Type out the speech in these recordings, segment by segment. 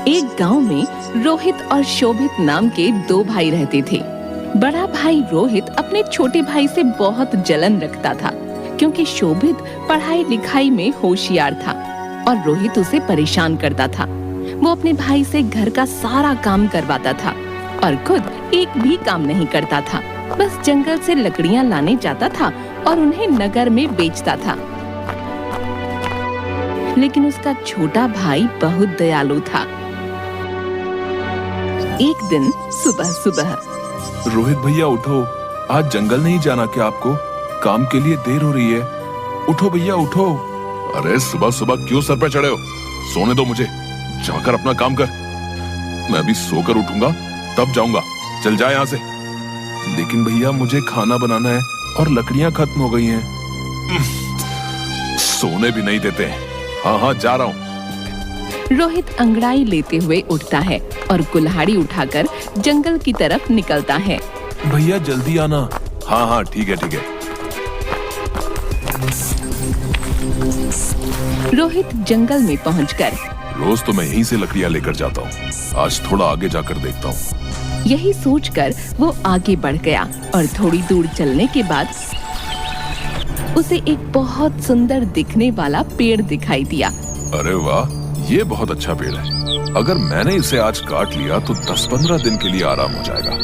एक गांव में रोहित और शोभित नाम के दो भाई रहते थे। बड़ा भाई रोहित अपने छोटे भाई से बहुत जलन रखता था, क्योंकि शोभित पढ़ाई लिखाई में होशियार था और रोहित उसे परेशान करता था। वो अपने भाई से घर का सारा काम करवाता था और खुद एक भी काम नहीं करता था। बस जंगल से लकड़ियां लाने जाता था और उन्हें नगर में बेचता था। लेकिन उसका छोटा भाई बहुत दयालु था। एक दिन सुबह सुबह, रोहित भैया उठो, आज जंगल नहीं जाना क्या आपको? काम के लिए देर हो रही है। उठो भैया उठो। अरे सुबह सुबह क्यों सर पे चढ़े हो? सोने दो मुझे, जाकर अपना काम कर। मैं भी सोकर उठूंगा तब जाऊंगा। चल जा यहाँ से। लेकिन भैया मुझे खाना बनाना है और लकड़ियां खत्म हो गई हैं। सोने भी नहीं देते। हाँ जा रहा हूँ। रोहित अंगड़ाई लेते हुए उठता है और कुल्हाड़ी उठाकर जंगल की तरफ निकलता है। भैया जल्दी आना। हाँ ठीक है। रोहित जंगल में पहुंचकर, रोज तो मैं यहीं से लकड़ियां लेकर जाता हूँ, आज थोड़ा आगे जाकर देखता हूँ। यही सोचकर वो आगे बढ़ गया और थोड़ी दूर चलने के बाद उसे एक बहुत सुंदर दिखने वाला पेड़ दिखाई दिया। अरे वाह, ये बहुत अच्छा पेड़ है। अगर मैंने इसे आज काट लिया तो 10-15 दिन के लिए आराम हो जाएगा।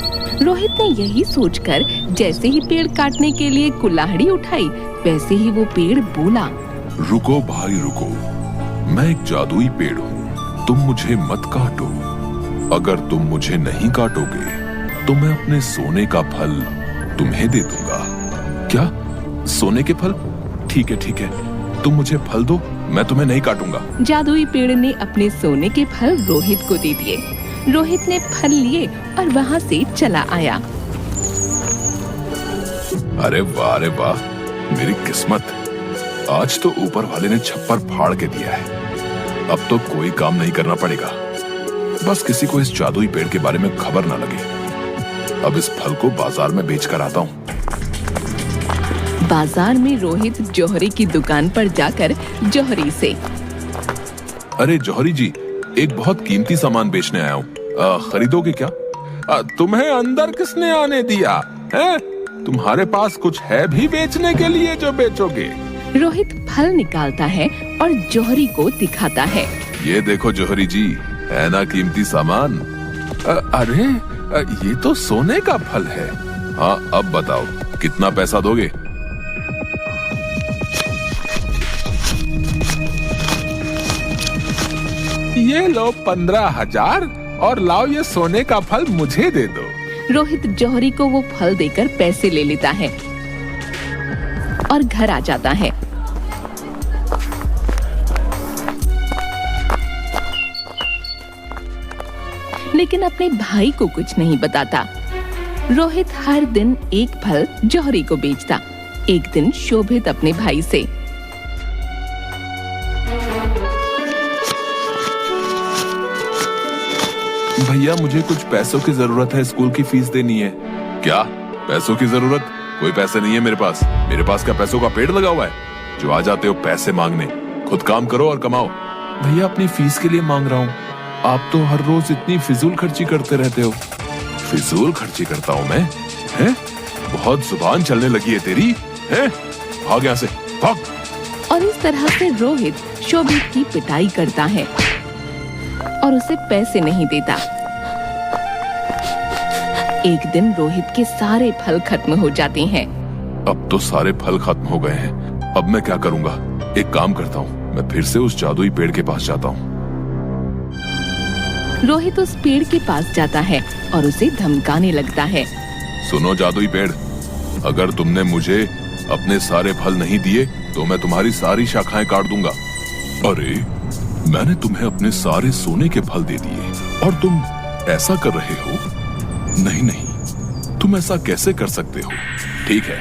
रोहित ने यही सोचकर जैसे ही पेड़ काटने के लिए कुल्हाड़ी उठाई, वैसे ही वो पेड़ बोला, रुको भाई रुको, मैं एक जादुई पेड़ हूँ, तुम मुझे मत काटो। अगर तुम मुझे नहीं काटोगे तो मैं अपने सोने का फल तुम्हें दे दूंगा। क्या? सोने के फल? ठीक है, तुम मुझे फल दो, मैं तुम्हें नहीं काटूंगा। जादुई पेड़ ने अपने सोने के फल रोहित को दे दिए। रोहित ने फल लिए और वहाँ से चला आया। अरे वाह, मेरी किस्मत। आज तो ऊपर वाले ने छप्पर फाड़ के दिया है। अब तो कोई काम नहीं करना पड़ेगा। बस किसी को इस जादुई पेड़ के बारे में खबर ना लगे। अब इस फल को बाजार में बेच कर आता हूँ। बाजार में रोहित जौहरी की दुकान पर जाकर जौहरी से, अरे जौहरी जी, एक बहुत कीमती सामान बेचने आया हूँ, खरीदोगे क्या? तुम्हें अंदर किसने आने दिया है? तुम्हारे पास कुछ है भी बेचने के लिए जो बेचोगे? रोहित फल निकालता है और जौहरी को दिखाता है। ये देखो जौहरी जी, है ना कीमती सामान? अरे ये तो सोने का फल है। हाँ अब बताओ कितना पैसा दोगे? ये लो 15,000 और लाओ ये सोने का फल मुझे दे दो। रोहित जौहरी को वो फल देकर पैसे ले लेता है और घर आ जाता है। लेकिन अपने भाई को कुछ नहीं बताता। रोहित हर दिन एक फल जौहरी को बेचता। एक दिन शोभित अपने भाई से, भैया मुझे कुछ पैसों की जरूरत है, स्कूल की फीस देनी है। क्या पैसों की जरूरत? कोई पैसे नहीं है मेरे पास। मेरे पास क्या पैसों का पेड़ लगा हुआ है जो आ जाते हो पैसे मांगने? खुद काम करो और कमाओ। भैया अपनी फीस के लिए मांग रहा हूँ। आप तो हर रोज इतनी फिजूल खर्ची करते रहते हो। फिजूल खर्ची करता हूँ मैं? हैं? बहुत जुबान चलने लगी है तेरी, हैं? भाग यहाँ से, भाग। और इस तरह से रोहित शोभित की पिटाई करता है और उसे पैसे नहीं देता। एक दिन रोहित के सारे फल खत्म हो जाते हैं। अब तो सारे फल खत्म हो गए हैं। अब मैं क्या करूंगा? एक काम करता हूँ, मैं फिर से उस जादुई पेड़ के पास जाता हूँ। रोहित उस पेड़ के पास जाता है और उसे धमकाने लगता है। सुनो जादुई पेड़, अगर तुमने मुझे अपने सारे फल नहीं दिए तो मैं तुम्हारी सारी शाखाएं काट दूंगा। अरे मैंने तुम्हें अपने सारे सोने के फल दे दिए और तुम ऐसा कर रहे हो? नहीं, तुम ऐसा कैसे कर सकते हो? ठीक है,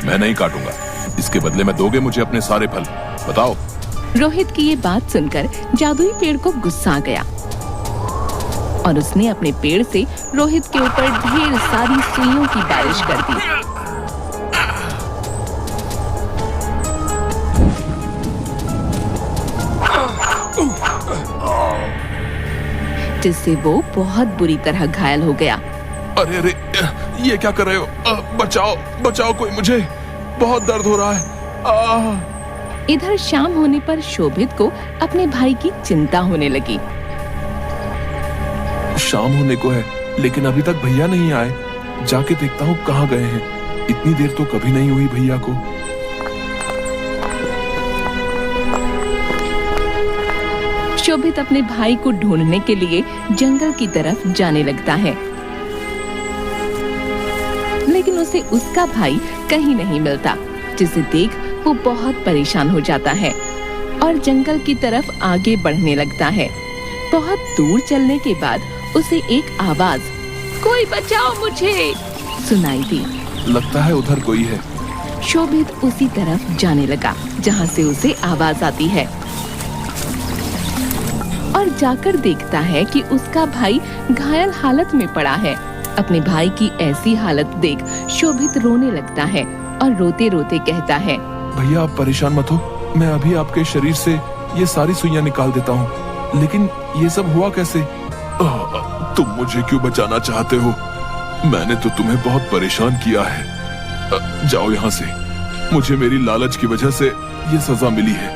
मैं नहीं काटूंगा। इसके बदले में दोगे मुझे अपने सारे फल? बताओ। रोहित की ये बात सुनकर जादुई पेड़ को गुस्सा आ गया और उसने अपने पेड़ से रोहित के ऊपर ढेर सारी सुइयों की बारिश कर दी। जिससे वो बहुत बुरी तरह घायल हो गया। अरे अरे, ये क्या कर रहे हो? बचाओ बचाओ कोई मुझे, बहुत दर्द हो रहा है। इधर शाम होने पर शोभित को अपने भाई की चिंता होने लगी। शाम होने को है, लेकिन अभी तक भैया नहीं आए। जाके देखता हूँ कहाँ गए हैं। इतनी देर तो कभी नहीं हुई भैया को। शोभित अपने भाई को ढूंढने के लिए जंगल की तरफ जाने लगता है, लेकिन उसे उसका भाई कहीं नहीं मिलता, जिसे देख वो बहुत परेशान हो जाता है और जंगल की तरफ आगे बढ़ने लगता है। बहुत दूर चलने के बाद उसे एक आवाज, कोई बचाओ मुझे, सुनाई दी। लगता है उधर कोई है। शोभित उसी तरफ जाने लगा जहाँ से उसे आवाज आती है और जाकर देखता है कि उसका भाई घायल हालत में पड़ा है। अपने भाई की ऐसी हालत देख शोभित रोने लगता है और रोते रोते कहता है, भैया आप परेशान मत हो, मैं अभी आपके शरीर से ये सारी सुइयां निकाल देता हूँ। लेकिन ये सब हुआ कैसे? तुम मुझे क्यों बचाना चाहते हो? मैंने तो तुम्हें बहुत परेशान किया है। जाओ यहाँ से, मुझे मेरी लालच की वजह से ये सजा मिली है।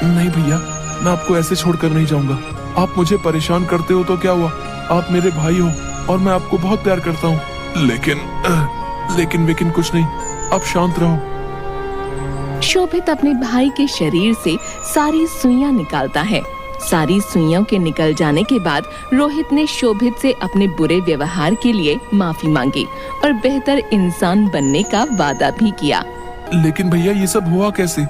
नहीं भैया, मैं आपको ऐसे छोड़कर नहीं जाऊंगा। आप मुझे परेशान करते हो तो क्या हुआ, आप मेरे भाई हो और मैं आपको बहुत प्यार करता हूँ। लेकिन कुछ नहीं, आप शांत रहो। शोभित अपने भाई के शरीर से सारी सुइयां निकालता है। सारी सुइयों के निकल जाने के बाद रोहित ने शोभित से अपने बुरे व्यवहार के लिए माफी मांगी और बेहतर इंसान बनने का वादा भी किया। लेकिन भैया ये सब हुआ कैसे?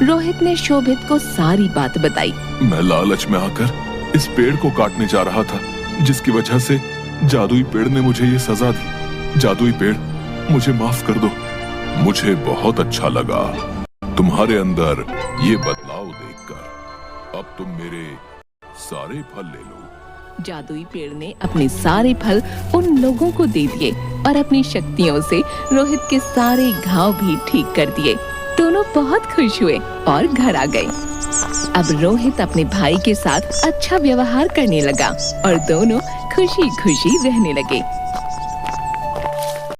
रोहित ने शोभित को सारी बात बताई। मैं लालच में आकर इस पेड़ को काटने जा रहा था, जिसकी वजह से जादुई पेड़ ने मुझे ये सजा दी। जादुई पेड़, मुझे माफ कर दो। मुझे बहुत अच्छा लगा तुम्हारे अंदर ये बदलाव देखकर। अब तुम मेरे सारे फल ले लो। जादुई पेड़ ने अपने सारे फल उन लोगों को दे दिए और अपनी शक्तियों से रोहित के सारे घाव भी ठीक कर दिए। दोनों बहुत खुश हुए और घर आ गए। अब रोहित अपने भाई के साथ अच्छा व्यवहार करने लगा और दोनों खुशी खुशी रहने लगे।